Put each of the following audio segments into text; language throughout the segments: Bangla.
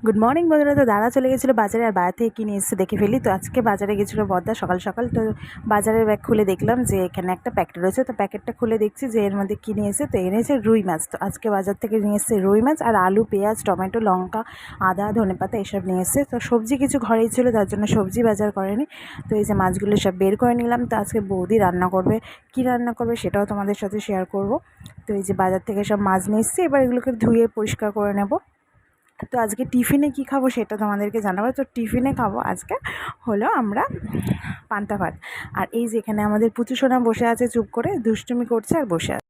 গুড মর্নিং বন্ধুরা। তো দাদা চলে গেছিলো বাজারে, আর বাজার থেকে কিনে এসে দেখে ফেলি। তো আজকে বাজারে গেছিলো বড়দা সকাল সকাল। তো বাজারের ব্যাগ খুলে দেখলাম যে এখানে একটা প্যাকেট রয়েছে। তো প্যাকেটটা খুলে দেখছি যে এর মধ্যে কিনে এসে তো এনেছে রুই মাছ। তো আজকে বাজার থেকে নিয়ে এসছে রুই মাছ, আর আলু, পেঁয়াজ, টমেটো, লঙ্কা, আদা, ধনেপাতা এসব নিয়ে এসছে। তো সবজি কিছু ঘরেই ছিল, তার জন্য সবজি বাজার করেনি। তো এই যে মাছগুলো সব বের করে নিলাম। তো আজকে বৌদি রান্না করবে, কী রান্না করবে সেটাও তোমাদের সাথে শেয়ার করব। তো এই যে বাজার থেকে সব মাছ নিয়ে এসছি, এবার এগুলোকে ধুয়ে পরিষ্কার করে নেব। তো আজকে টিফিনে কী খাবো সেটা তোমাদেরকে জানাবো। তো টিফিনে খাবো আজকে হলো আমরা পান্তা ভাত। আর এই যে এখানে আমাদের পুচু সোনা বসে আছে, চুপ করে দুষ্টুমি করছে আর বসে আছে।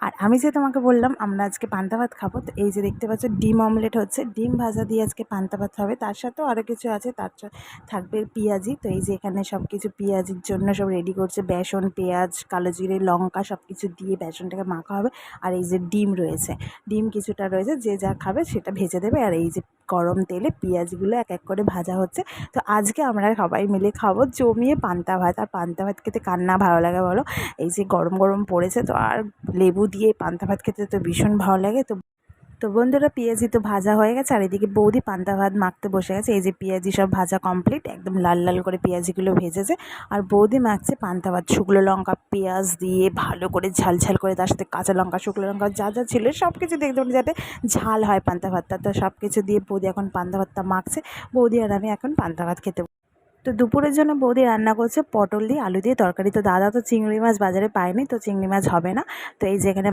আর আমি যে তোমাকে বললাম আমরা আজকে পান্তা ভাত খাবো, তো এই যে দেখতে পাচ্ছ ডিম অমলেট হচ্ছে, ডিম ভাজা দিয়ে আজকে পান্তা ভাত হবে। তার সাথেও আরও কিছু আছে, থাকবে পেঁয়াজি। তো এই যে এখানে সব কিছু পেঁয়াজির জন্য সব রেডি করছে, বেসন, পেঁয়াজ, কালো জিরে, লঙ্কা সব কিছু দিয়ে বেসনটাকে মাখা হবে। আর এই যে ডিম রয়েছে, ডিম কিছুটা রয়েছে, যে যা খাবে সেটা ভেজে দেবে। আর এই যে গরম তেলে পেঁয়াজগুলো এক এক করে ভাজা হচ্ছে। তো আজকে আমরা সবাই মিলে খাবো জমিয়ে পান্তা ভাত। আর পান্তা ভাত খেতে কার না ভালো লাগে বলো? এই যে গরম গরম পড়েছে, তো আর লেবু দিয়ে পান্তা ভাত খেতে তো ভীষণ ভালো লাগে। তো তো বন্ধুরা, পেঁয়াজি তো ভাজা হয়ে গেছে, আর এদিকে বৌদি পান্তা ভাত মাখতে বসে গেছে। এই যে পেঁয়াজি সব ভাজা কমপ্লিট, একদম লাল লাল করে পেঁয়াজিগুলো ভেজেছে। আর বৌদি মাখছে পান্তা ভাত শুকনো লঙ্কা পেঁয়াজ দিয়ে ভালো করে ঝাল ঝাল করে, তার সাথে কাঁচা লঙ্কা, শুকনো লঙ্কা যা যা ছিল সব কিছু দেখতে পাচ্ছি যাতে ঝাল হয় পান্তা ভাতটা। তো সব কিছু দিয়ে বৌদি এখন পান্তা ভাতটা মাখছে। বৌদি আর আমি এখন পান্তা ভাত খেতে। তো দুপুরের জন্য বৌদি রান্না করছে পটল দিয়ে আলু দিয়ে তরকারি। তো দাদা তো চিংড়ি মাছ বাজারে পায়নি, তো চিংড়ি মাছ হবে না। তো এই যেখানে